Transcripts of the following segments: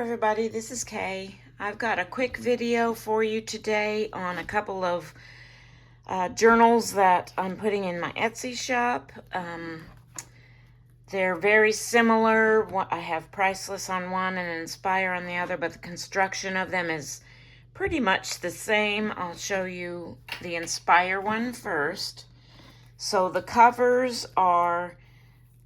everybody, this is Kay. I've got a quick video for you today on a couple of journals that I'm putting in my Etsy shop. They're very similar. I have Priceless on one and Inspire on the other, but the construction of them is pretty much the same. I'll show you the Inspire one first. So the covers are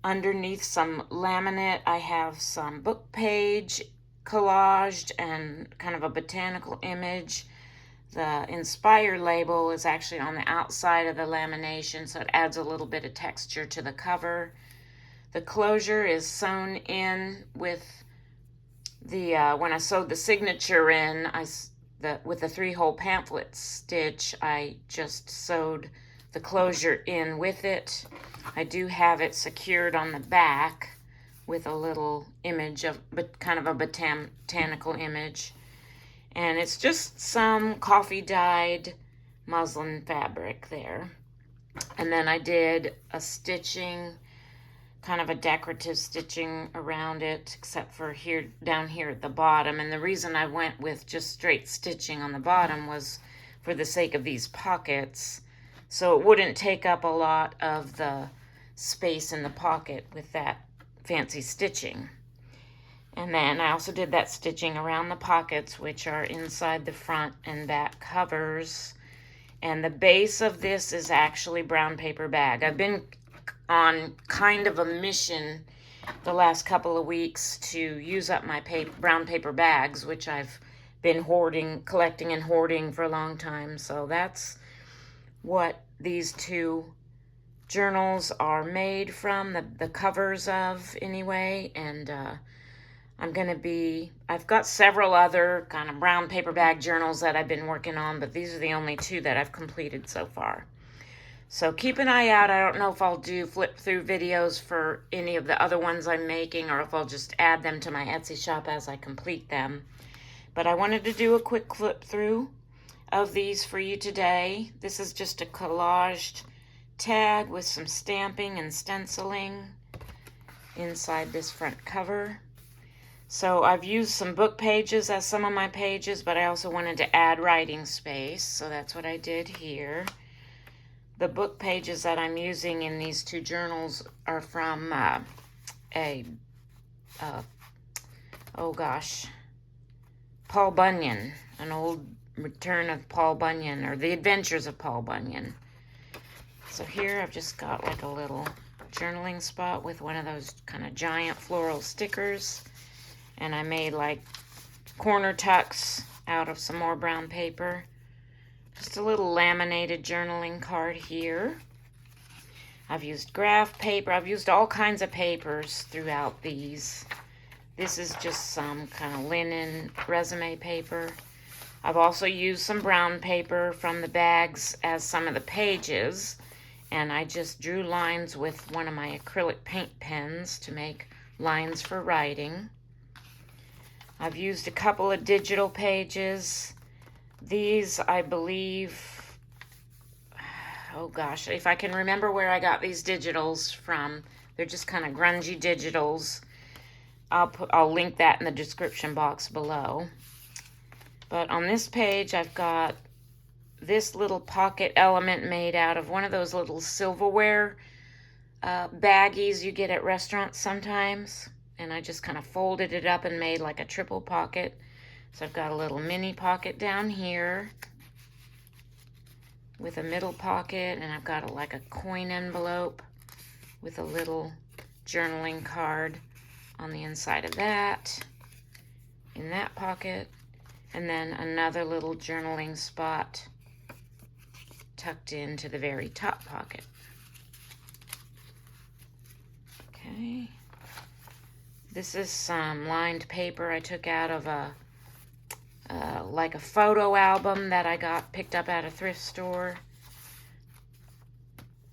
underneath some laminate. I have some book page collaged and kind of a botanical image. The Inspire label is actually on the outside of the lamination, so it adds a little bit of texture to the cover. The closure is sewn in with the, when I sewed the signature in, with the 3-hole pamphlet stitch, I just sewed the closure in with it. I do have it secured on the back with a little image of, but kind of a botanical image. And it's just some coffee dyed muslin fabric there. And then I did a stitching, kind of a decorative stitching around it, except for here, down here at the bottom. And the reason I went with just straight stitching on the bottom was for the sake of these pockets, so it wouldn't take up a lot of the space in the pocket with that fancy stitching. And then I also did that stitching around the pockets, which are inside the front and back covers. And the base of this is actually brown paper bag. I've been on kind of a mission the last couple of weeks to use up my brown paper bags, which I've been collecting and hoarding for a long time. So that's what these two journals are made from, the covers of anyway. And I've got several other kind of brown paper bag journals that I've been working on, but these are the only two that I've completed so far. So keep an eye out. I don't know if I'll do flip through videos for any of the other ones I'm making, or if I'll just add them to my Etsy shop as I complete them. But I wanted to do a quick flip through of these for you today. This is just a collaged tag with some stamping and stenciling inside this front cover. So I've used some book pages as some of my pages, but I also wanted to add writing space, so that's what I did here. The book pages that I'm using in these two journals are from Paul Bunyan, an old return of Paul Bunyan, or the Adventures of Paul Bunyan. So here I've just got like a little journaling spot with one of those kind of giant floral stickers, and I made like corner tucks out of some more brown paper. Just a little laminated journaling card here. I've used graph paper. I've used all kinds of papers throughout these. This is just some kind of linen resume paper. I've also used some brown paper from the bags as some of the pages, and I just drew lines with one of my acrylic paint pens to make lines for writing. I've used a couple of digital pages. These, I believe, oh gosh, if I can remember where I got these digitals from, they're just kind of grungy digitals. I'll link that in the description box below. But on this page, I've got this little pocket element made out of one of those little silverware baggies you get at restaurants sometimes. And I just kind of folded it up and made like a triple pocket. So I've got a little mini pocket down here with a middle pocket, and I've got like a coin envelope with a little journaling card on the inside of that, in that pocket, and then another little journaling spot tucked into the very top pocket. Okay. This is some lined paper I took out of like a photo album that I picked up at a thrift store.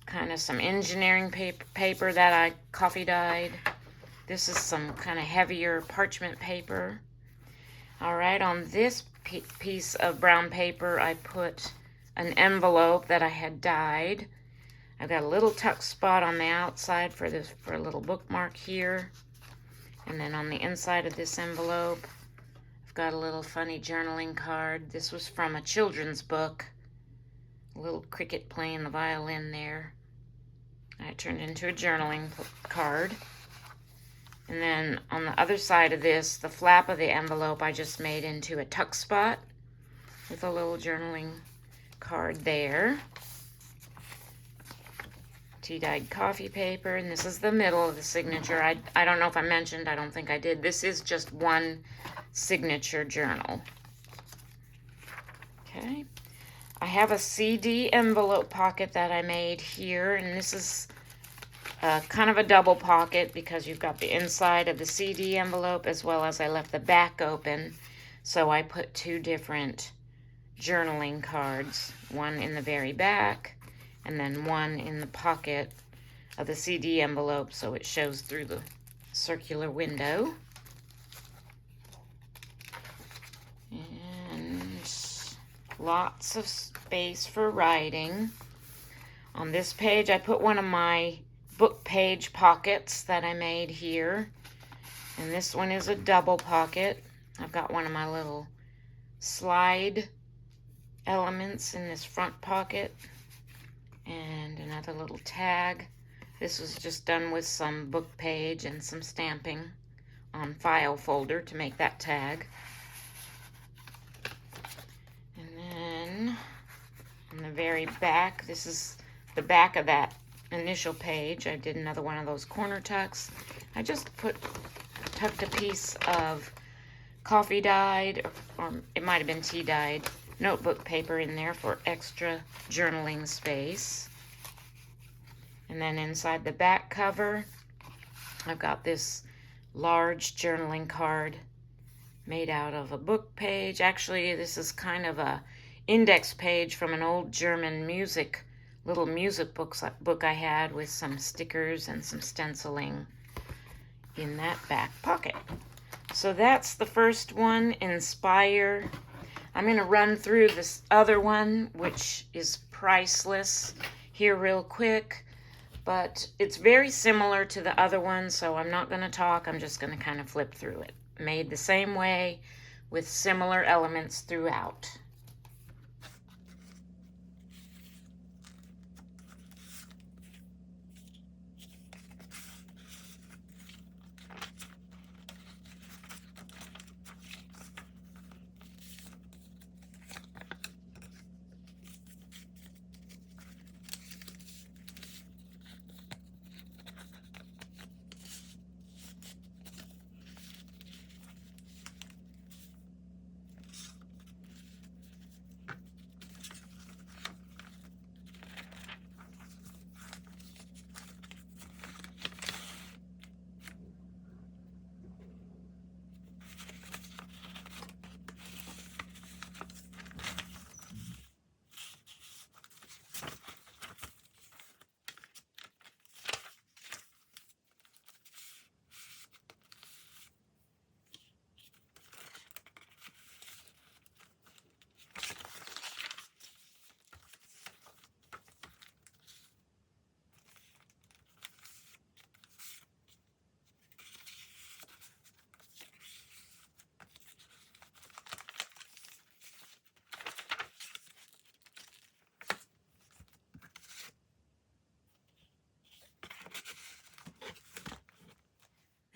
Kind of some engineering paper that I coffee dyed. This is some kind of heavier parchment paper. All right, on this piece of brown paper, I put an envelope that I had dyed. I've got a little tuck spot on the outside for a little bookmark here. And then on the inside of this envelope, I've got a little funny journaling card. This was from a children's book. A little cricket playing the violin there. I turned into a journaling card. And then on the other side of this, the flap of the envelope I just made into a tuck spot with a little journaling card there. Tea-dyed coffee paper, and this is the middle of the signature. I don't know if I mentioned, I don't think I did. This is just one signature journal. Okay. I have a CD envelope pocket that I made here, and this is kind of a double pocket because you've got the inside of the CD envelope as well as I left the back open. So I put two different journaling cards, one in the very back and then one in the pocket of the CD envelope so it shows through the circular window. And lots of space for writing. On this page I put one of my book page pockets that I made here, and this one is a double pocket. I've got one of my little slide elements in this front pocket and another little tag. This was just done with some book page and some stamping on file folder to make that tag. And then on the very back, this is the back of that initial page. I did another one of those corner tucks. I just tucked a piece of coffee dyed, or it might have been tea dyed, notebook paper in there for extra journaling space. And then inside the back cover, I've got this large journaling card made out of a book page. Actually, this is kind of a index page from an old German little music book I had with some stickers and some stenciling in that back pocket. So that's the first one, Inspire. I'm going to run through this other one, which is Priceless, here real quick. But it's very similar to the other one, so I'm not going to talk. I'm just going to kind of flip through it. Made the same way with similar elements throughout.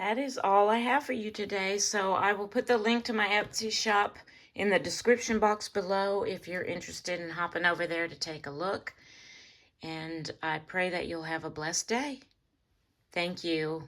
That is all I have for you today, so I will put the link to my Etsy shop in the description box below if you're interested in hopping over there to take a look. And I pray that you'll have a blessed day. Thank you.